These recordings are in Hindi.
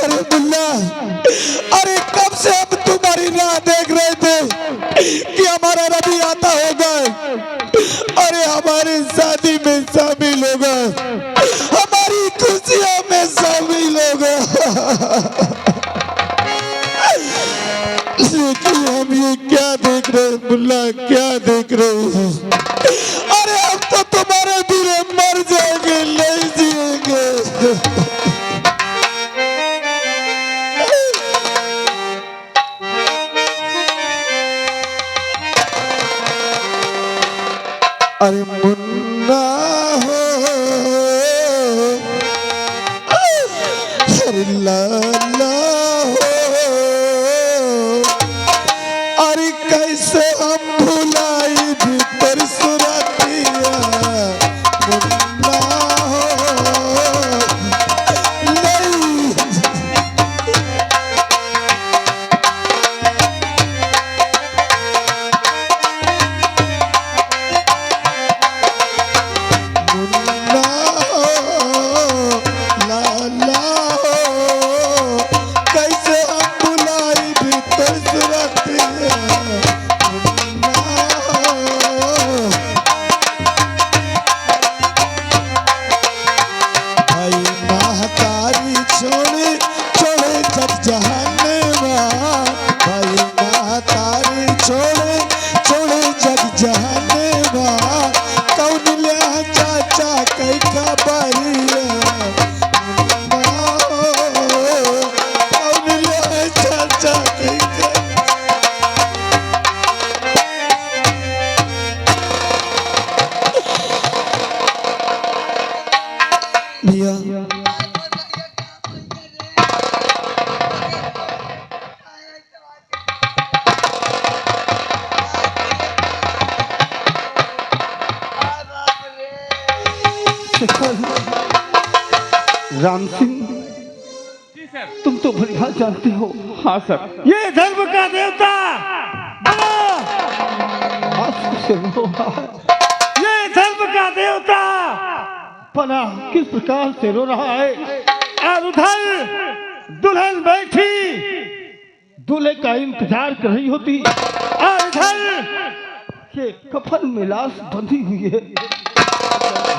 अरे मुल्ला, अरे कब से हम तुम्हारी राह देख रहे थे कि हमारा रवि आता होगा, अरे हमारी शादी में शामिल होगा, हमारी खुशियों में शामिल होगा। लेकिन हम ये क्या देख रहे हैं मुल्ला, क्या देख रहे हैं? अरे हम तो तुम्हारे बिना मर जाएंगे, नहीं जिएंगे। अरे मुन्ना हो, अरे लाला हो, अरे कैसे हम भुलाई भीतर सुरतिया मुन्ना हो, नहीं राम सिंह, तुम तो बढ़िया जानते हो। हाँ सर। ये धर्म का देवता ये धर्म का देवता पना किस प्रकार से रो रहा है। और उधर दुल्हन बैठी दूल्हे का इंतजार कर रही होती, और उधर ये कफन में लाश बंधी हुई है।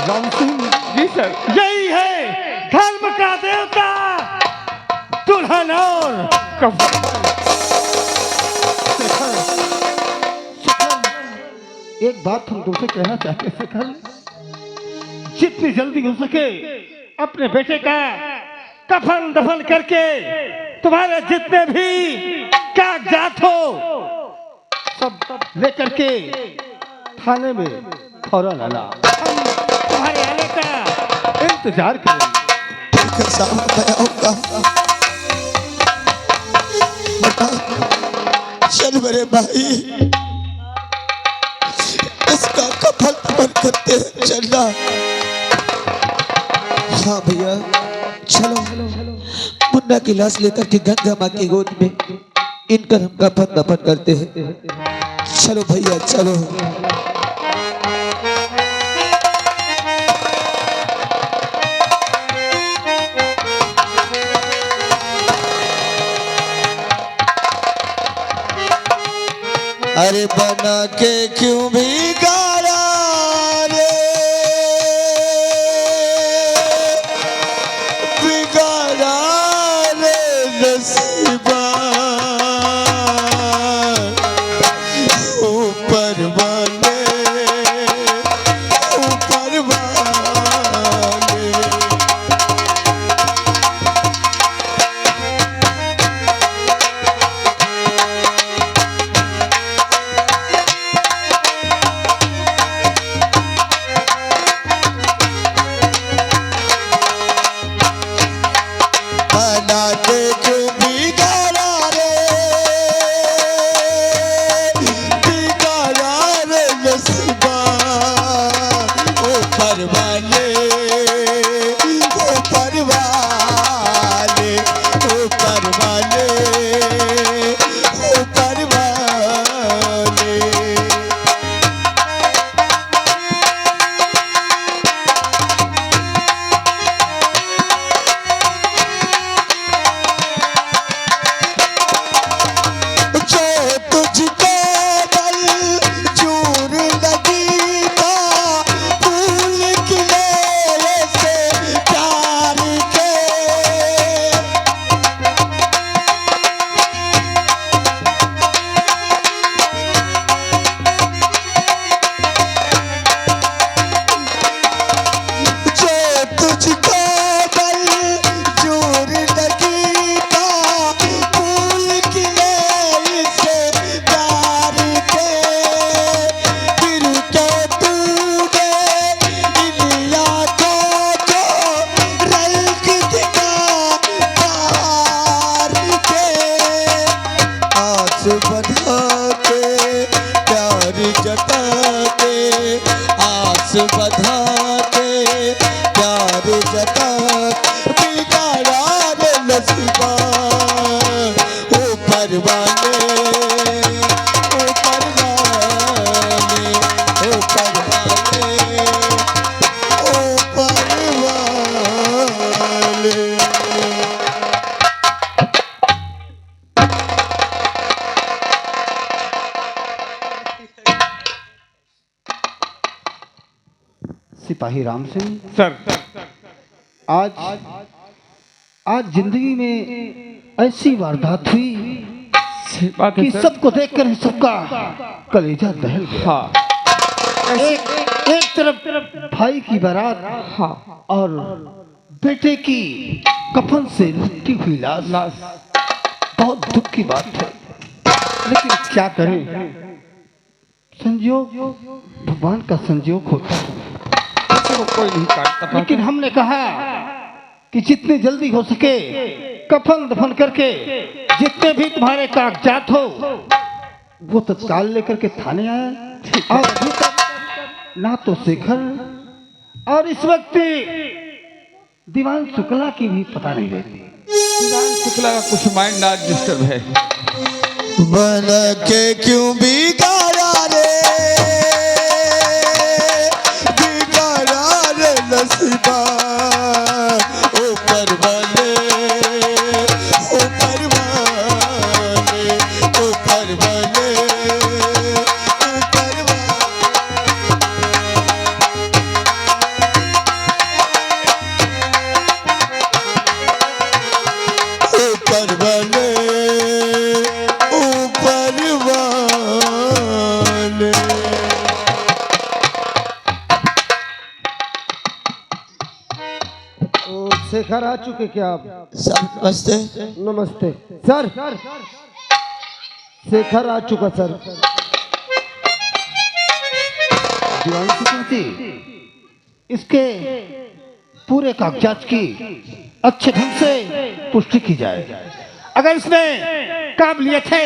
राम सिंह जी सर, यही है धर्म का देवता दुल्हन और कफन। एक बात हम तुमसे कहना चाहते हैं शेखर, जितनी जल्दी हो सके अपने बेटे का कफन दफन करके तुम्हारे जितने भी कागजात हो सब लेकर के थाने में फौरन आना। हम तुम्हारे आने का इंतजार करेंगे। चल मेरे भाई, इसका कफन दफन करते हैं, चलना। हाँ भैया चलो, मुन्ना की लाश लेकर के गंगा माँ की गोद में इनकर हम कफन दफन करते हैं। चलो भैया चलो। अरे बना के क्यों भी गारा रे, बिगाड़ा रे नसीबा, ऊपर वाले ऊपर वाले। शाही राम सिंह, सर आज जिंदगी में ऐसी वारदात हुई बात कि सबको देखकर सबका कलेजा दहल गया। हाँ एक तरफ भाई की बारात, हाँ और बेटे की कफन से लिपटी हुई लाश। बहुत दुख की बात है, लेकिन क्या करें, संयोग भगवान का संयोग होता है। किसी को कोई नहीं काटता। लेकिन हमने कहा कि जितनी जल्दी हो सके कफन दफन करके जितने भी तुम्हारे कागजात हो वो तत्काल लेकर के थाने आए। और अभी तक ना तो शेखर और इस वक्त दीवान शुक्ला की भी पता नहीं रहती। दीवान शुक्ला का कुछ माइंड आज डिस्टर्ब है। बन के क्यों बिगाड़ा रे, बिगाड़ा रे नसीबा, ऊपर वाले, ऊपर वाले, ऊपर वाले, ऊपर वाले। ऊपर वाले, ऊपर वाले। शेखर आ चुके क्या आप? सब नमस्ते। नमस्ते सर। शेखर आ चुका सर। दीवान शुक्ला जी, इसके पूरे कागजात की अच्छे ढंग से पुष्टि की जाए। अगर इसमें काबिलियत है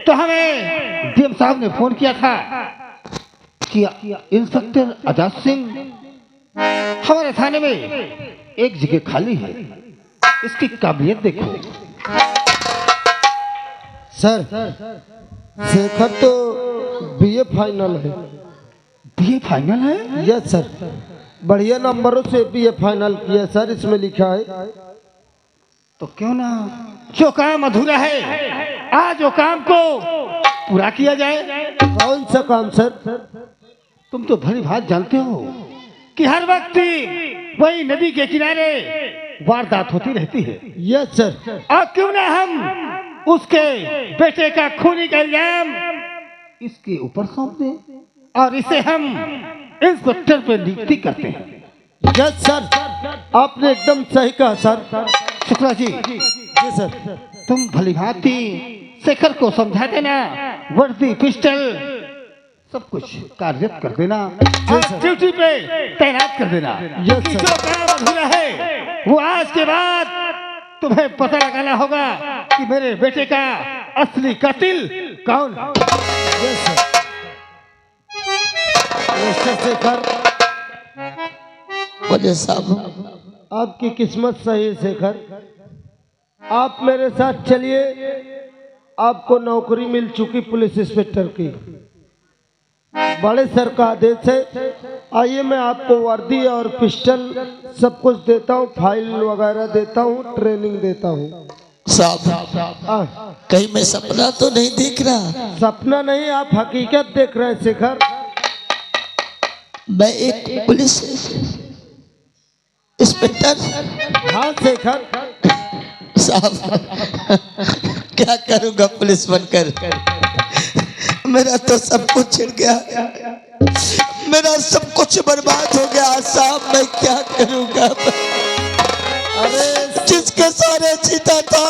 तो हमें डीएम साहब ने फोन किया था कि इंस्पेक्टर आजाद सिंह हमारे थाने में एक जगह खाली है, इसकी काबिलियत देखो। सर, शेखर तो बीए फाइनल है। बीए फाइनल है? यस सर, बढ़िया नंबरों से बीए फाइनल किया सर, इसमें लिखा है। तो क्यों ना जो काम अधूरा है आज वो काम को पूरा किया जाए। कौन सा काम सर? तुम तो भली भात जानते हो कि हर वक्त वही नदी के किनारे वारदात होती रहती है। Yes sir. और क्यों ना हम उसके बेटे का खूनी का इल्जाम इसके ऊपर सौंप दें और इसे हम इंस्पेक्टर पे नियुक्ति करते हैं। यस सर, आपने एकदम सही कहा सर। शुक्ला जी, जी सर। तुम भली भांति शेखर को समझा देना, वर्दी पिस्टल सब कुछ कार्यरत कर देना और ड्यूटी पे तैनात कर देना। यस कि सर। जो काम अधूरा है वो आज के बाद तुम्हें पता लगाना होगा कि मेरे बेटे का असली कातिल कौन है। Yes sir. मिस्टर शेखर, बोले साहब, आपकी किस्मत सही है शेखर। आप मेरे साथ चलिए, आपको नौकरी मिल चुकी पुलिस इंस्पेक्टर की। बड़े सर का आदेश है। आइए, मैं आपको वर्दी और पिस्टल सब कुछ देता हूँ, फाइल वगैरह देता हूँ, ट्रेनिंग देता हूँ। साहब कहीं मैं सपना तो नहीं देख रहा? सपना नहीं, आप हकीकत देख रहे हैं शेखर। मैं एक पुलिस इंस्पेक्टर। हाँ शेखर। साहब क्या करूंगा पुलिस बनकर? मेरा तो सब कुछ छिड़ गया, मेरा सब कुछ बर्बाद हो गया साहब। मैं क्या करूंगा? अरे जिसके सारे जीता था,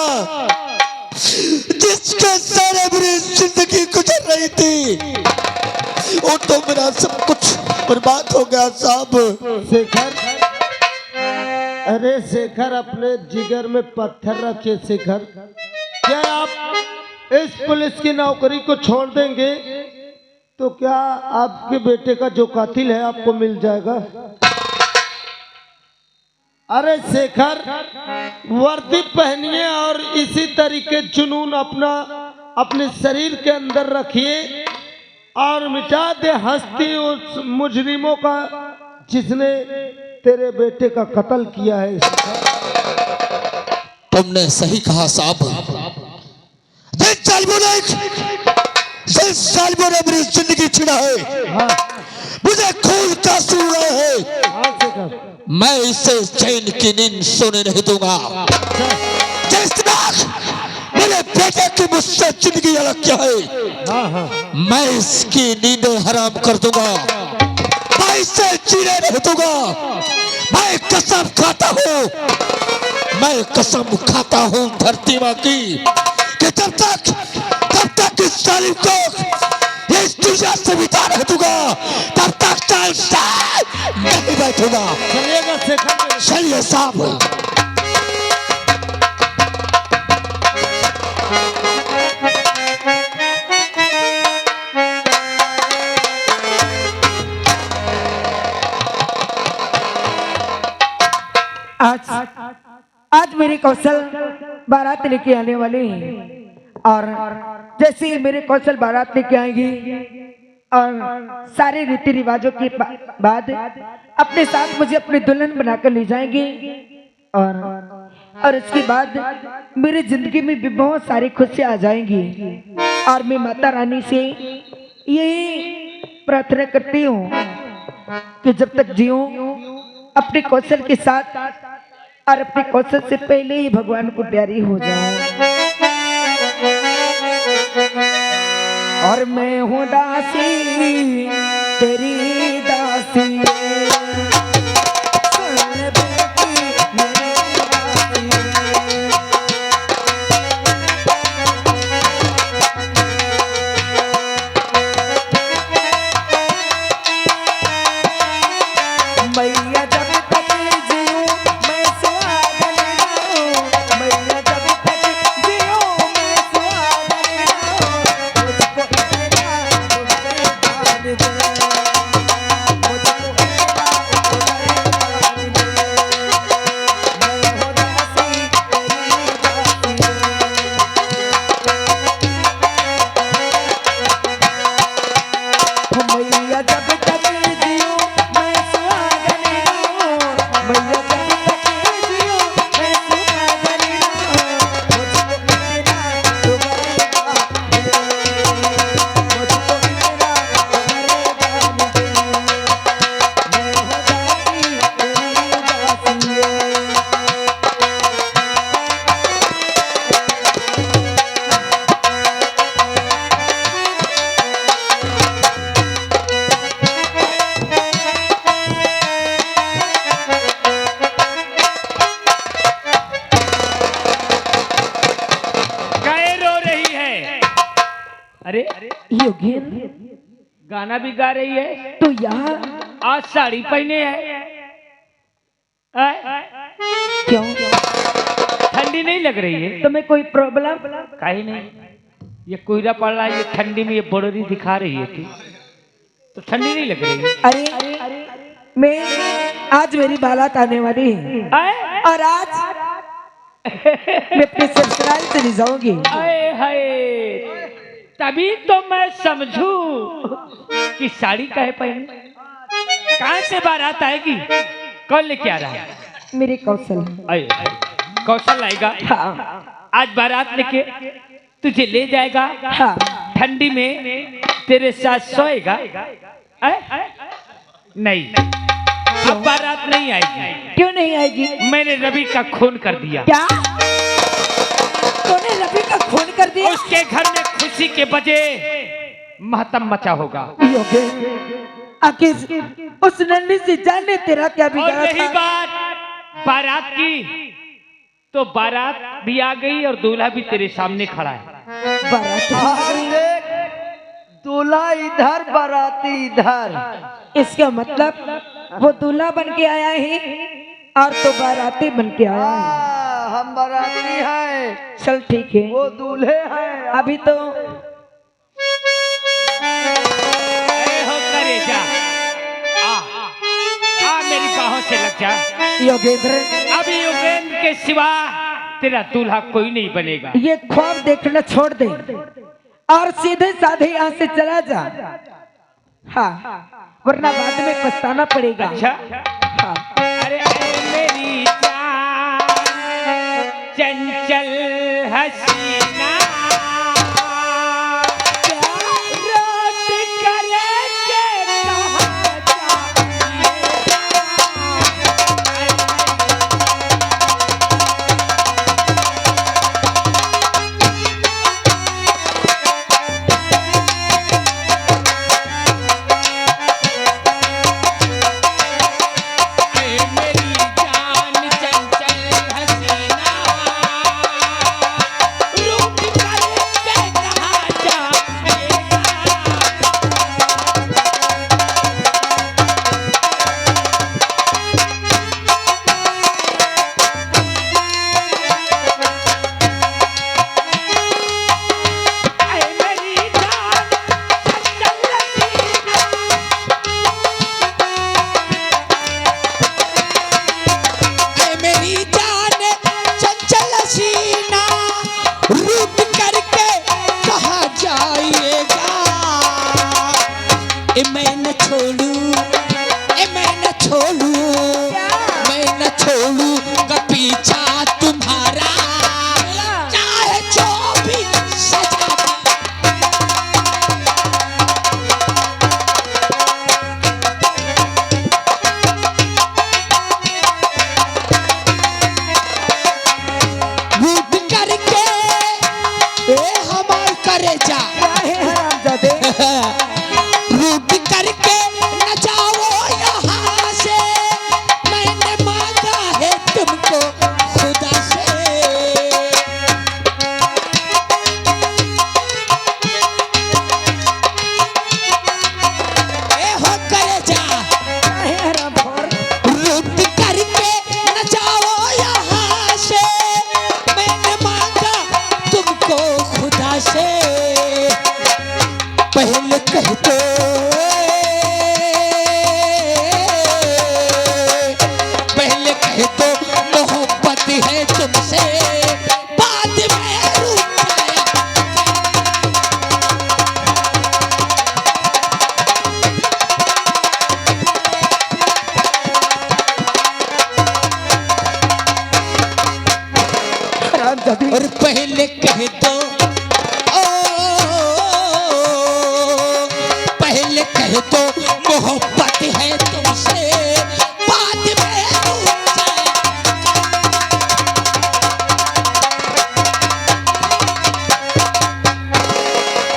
जिसके सारे मेरी जिंदगी गुजर रही थी, वो तो मेरा सब कुछ बर्बाद हो गया साहब। शेखर, अरे शेखर, अपने जिगर में पत्थर रखे शेखर। क्या आप इस पुलिस की नौकरी को छोड़ देंगे तो क्या आपके बेटे का जो कातिल है आपको मिल जाएगा? अरे शेखर, वर्दी पहनिए और इसी तरीके जुनून अपने शरीर के अंदर रखिए और मिटा दे हस्ती उस मुजरिमों का जिसने तेरे बेटे का कत्ल किया है। तुमने सही कहा साहब। जिस साल ने मेरी जिंदगी छिड़ा है, मुझे खून का आंसू रहे हैं, मैं इसे चैन की नींद सोने नहीं दूंगा। जिस दिमाग मेरे बेटे की मुझसे जिंदगी अलग क्या है, मैं इसकी नींदें हराम कर दूंगा। मैं इसे जीने नहीं दूंगा। मैं कसम खाता हूँ, मैं कसम खाता हूँ धरती माँ की कि जब तक इस जालिम को इस दुनिया से बिता नहीं दूंगा, तब तक चैन से नहीं बैठूंगा। चलिएगा शेखर। चलिए साहब। आज मेरे कौशल बारात लेके आने वाले हैं, और जैसे ही मेरे कौशल बारात लेके आएंगे और सारे रीति रिवाजों के बाद अपने साथ मुझे अपनी दुल्हन बनाकर ले जाएंगे, और इसके बाद मेरी जिंदगी में भी बहुत सारी खुशियां आ जाएंगी। और मैं माता रानी से यही प्रार्थना करती हूँ कि जब तक जीऊं अपने कौशल के साथ और अपने कौशल से पहले ही भगवान को प्यारी हो जाऊं। और मैं हूँ दासी तेरी दासी, अरे योगेंद्र गाना भी गा रही है तो यहाँ आज साड़ी पहने है। क्यों? ठंडी नहीं लग रही है? तुम्हें कोई प्रॉब्लम? कहीं नहीं, ये कोयरा पड़ रहा है, ये ठंडी में ये बॉडी दिखा रही है थी, तो ठंडी नहीं लग रही है। अरे मैं आज मेरी बारात आने वाली है और आज मैं अपने ससुराल चली जाऊंगी। आए हाय, तभी तो मैं समझूं कि साड़ी काहे पहनी। कहाँ से बारात आएगी? कौन लेके आ रहा है? मेरे कौशल। आए कौशल आएगा? हाँ। आज बारात लेके तुझे ले जाएगा। हाँ। ठंडी में तेरे साथ सोएगा? नहीं, अब बारात नहीं आएगी। क्यों नहीं आएगी? मैंने रवि का खून कर दिया। क्या? तूने रवि का खून कर दिया? उसके घर में खुशी के बजे मातम मचा होगा। आखिर उस नन्ही सी जान ने तेरा क्या और बिगाड़ा रही था? बात बारात की, तो बारात भी आ गई और दूल्हा भी तेरे सामने खड़ा है। बारात आ गई। दूल्हा इधर बाराती इधर। इसका मतलब वो दूल्हा बन के आया है और तो बाराती बन के आया है। हम बाराती हैं, चल ठीक है, वो दूल्हे हैं। अभी तो हो करे जा, आ मेरी बाहों से लग जा। योगेंद्र, अभी योगेंद्र के सिवा तेरा दूल्हा कोई नहीं बनेगा। ये ख्वाब देखना छोड़ दे और सीधे साधे यहाँ से चला जा। हाँ, वरना बाद में पछताना पड़ेगा। अच्छा? हाँ। अरे मेरी जान चंचल हसीना, रोट करे के कहा तुमसे बाद में रूठ जाया। और पहले कह दो पहले कह दो मोहब्बत है तुमसे बाद में रूठ जाया।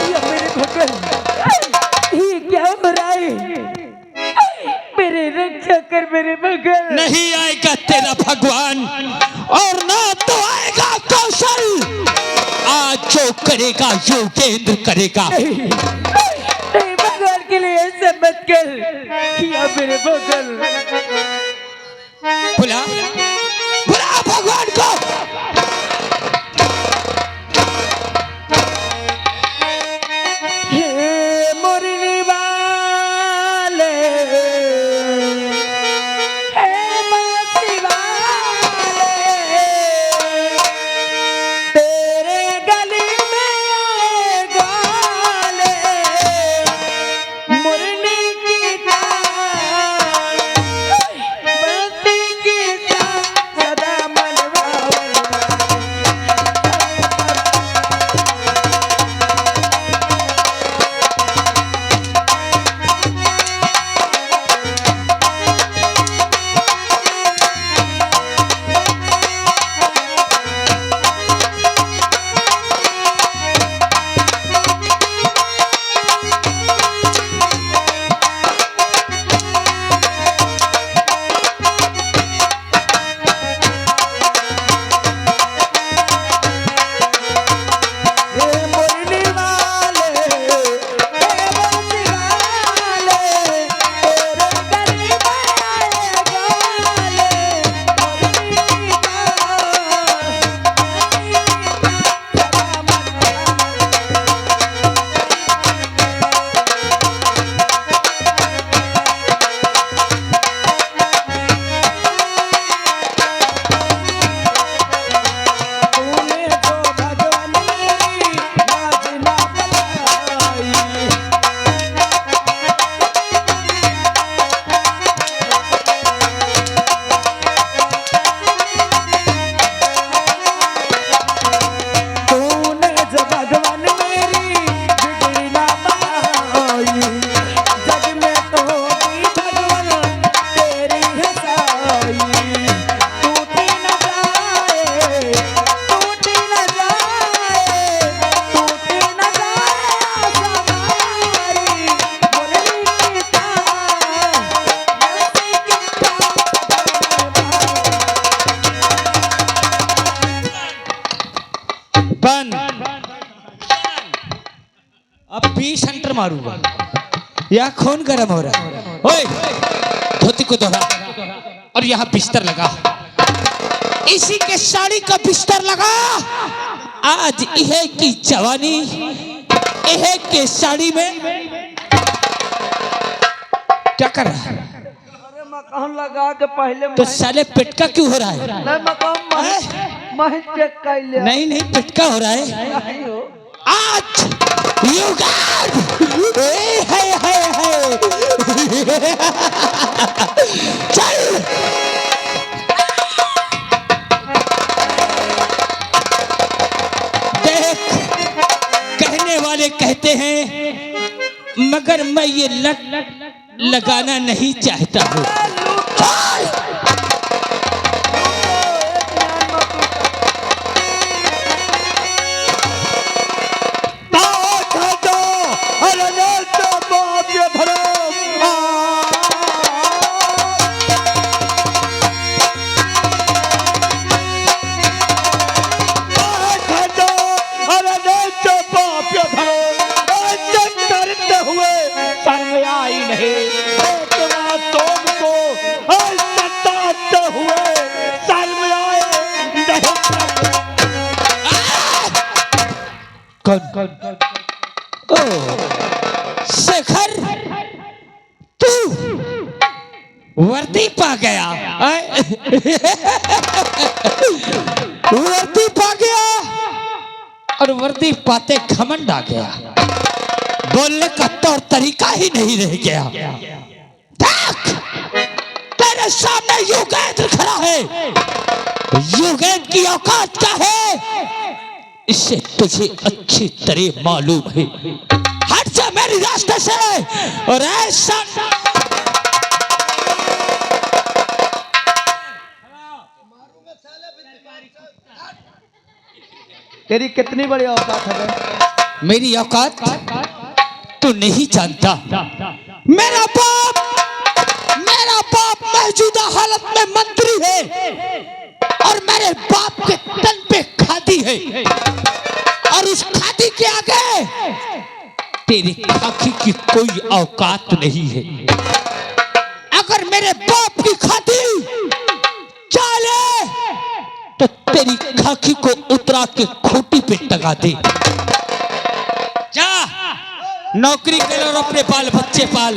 ये मेरे भगवान, ये क्या हो रहा है? मेरे रक्षा कर मेरे भगवान। नहीं आएगा तेरा भगवान और ना तो आएगा कौशल। आज जो करेगा योगेंद्र करेगा। नहीं भगवान के लिए ऐसा मत कर किया मेरे भगवान। बुला बुला भगवान को। हे मुरली वाले, हे बांसुरी वाले, तेरे गले में आए गाले, मुरली की तान, बंसी की तान, सदा मनवा अब 20 सेंटर मारूंगा। यहाँ खून गर्म हो रहा है। ओए, धोती को धोला और यहाँ बिस्तर लगा। इसी के साड़ी का बिस्तर लगा। आज यह की जवानी यह के साड़ी में क्या कर रहा है? अरे मकान लगा के पहले तो साले पिटका क्यों हो रहा है? नहीं मकान महज चेक कर लिया। नहीं नहीं पिटका हो रहा है। नहीं हो। आज युगांत है चल। देख, कहने वाले कहते हैं मगर मैं ये लट लगाना नहीं चाहता हूँ। चल। ओ शेखर, तू वर्दी पा गया। वर्दी पा गया और वर्दी पाते घमंड आ गया, बोलने का तौर तरीका ही नहीं रह गया। देख तेरे सामने युगेंद्र खड़ा है, युगेंद्र की औकात क्या है इससे तुझे अच्छी तरह मालूम है। हट जा मेरे रास्ते से और ऐसा तेरी कितनी बड़ी औकात है बे? मेरी औकात तू नहीं जानता। मेरा बाप मौजूदा हालत में मंत्री है और मेरे बाप के तन पे खादी है और उस खादी के आगे तेरी खाकी की कोई औकात नहीं है। अगर मेरे बाप की खादी चाले तो तेरी खाकी को उतरा के खूंटी पे टंगा दे। जा नौकरी कर और अपने बाल बच्चे पाल।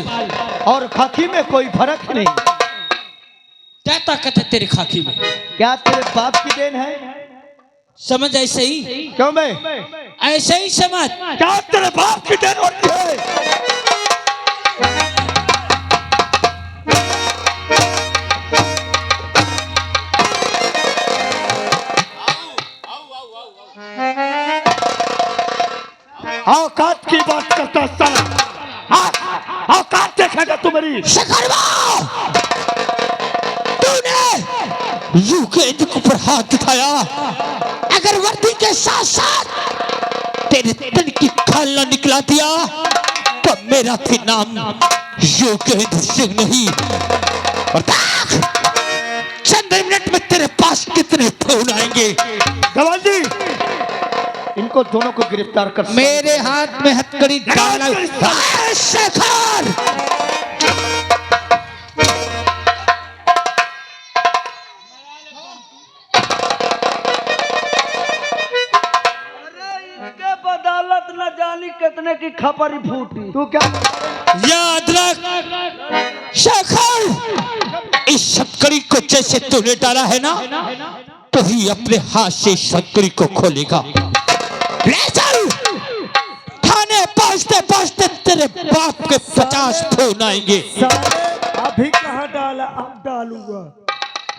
और खाकी में कोई फर्क नहीं। क्या ताकत है तेरी खाकी में? क्या तेरे बाप की देन है? समझ ऐसे ही। क्यों बे? ऐसे ही समझ। क्या तेरे बाप की देन होती है? औकात की बात करता साला। औकात देखेगा तू मेरी। तूने युगेंद्र के ऊपर हाथ उठाया। अगर वर्दी के साथ साथ तेरे तन की खाल न निकला दिया तो मेरा भी नाम युगेंद्र सिंह नहीं। और देख चंद मिनट में तेरे पास कितने फोन आएंगे। गवाल जी इनको दोनों को गिरफ्तार कर। मेरे हाथ में हथकड़ी डालना। शेखर बदौलत न जानी कितने की खपरी फूटी। तू क्या याद रख शेखर, इस शक्करी को जैसे तूने डाला है ना तो ही अपने हाथ से शक्करी को खोलेगा। ले चल थाने पहुंचते पहुंचते तेरे बाप के 50 फोन आएंगे। अभी कहाँ डाला? अब डालूंगा।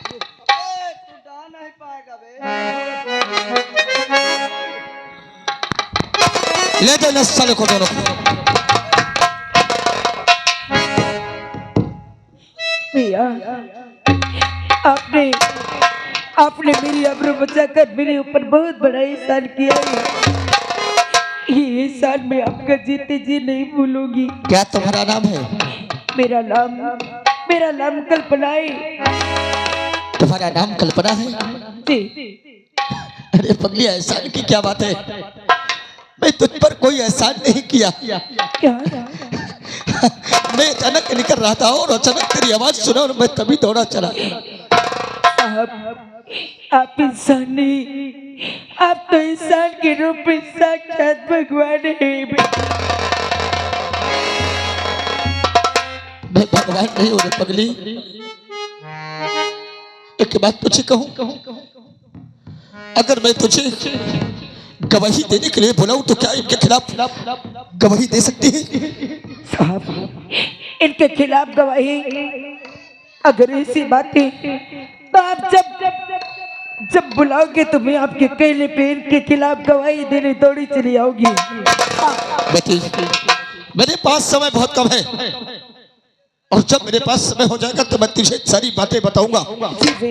तू डाल नहीं पाएगा बे। ले दो न साले को दोनों को। भैया आपने मेरी आबरू बचाकर मेरे ऊपर बहुत बड़ा एहसान किया है। ये एहसान मैं आपका जीते जी नहीं भूलूंगी। क्या तुम्हारा नाम है? मेरा नाम कल्पना है। तुम्हारा नाम कल्पना है? जी। अरे पगली एहसान की क्या बात है? मैं तुझ पर कोई एहसान नहीं किया। क्या? मैं अचानक निकल रहा था और अचानक तेरी आवाज सुना और मैं तभी दौड़ा चला। आप इंसान नहीं, आप तो इंसान के रूप में साक्षात भगवान है। मैं भगवान नहीं हूँ रे पगली। एक बात तुझे कहूँ, अगर मैं तुझे गवाही देने के लिए बुलाऊं तो क्या इनके खिलाफ गवाही दे सकती है? साहब इनके खिलाफ गवाही अगर ऐसी बातें तो आप जब बुलाओगे तो मैं आपके कहने पे इनके खिलाफ गवाही देने दौड़ी चली आओगी। बेटी मेरे पास समय बहुत कम है और जब मेरे पास समय हो जाएगा तो मैं तुझे सारी बातें बताऊंगा,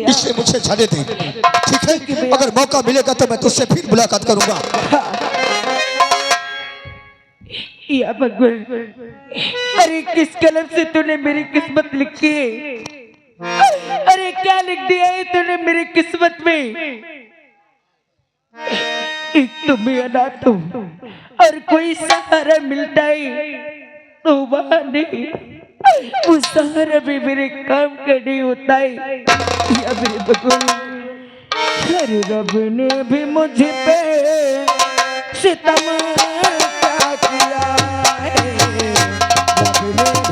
इसलिए मुझे जाने दे। ठीक है? अगर मौका मिलेगा तो मैं तुझसे फिर मुलाकात करूंगा। या भगवान, अरे किस कलम से तूने मेरी किस्मत लिखी है? अरे क्या लिख दिया है तूने मेरी किस्मत में? एक तो मैं अनाथ हूँ और कोई सहारा मिलता है तो वहाँ नहीं, उस सहारा भी मेरे काम का नहीं होता है। या मेरे भगवान, अरे रब ने भी मुझे पे सितम क्या किया है? रब ने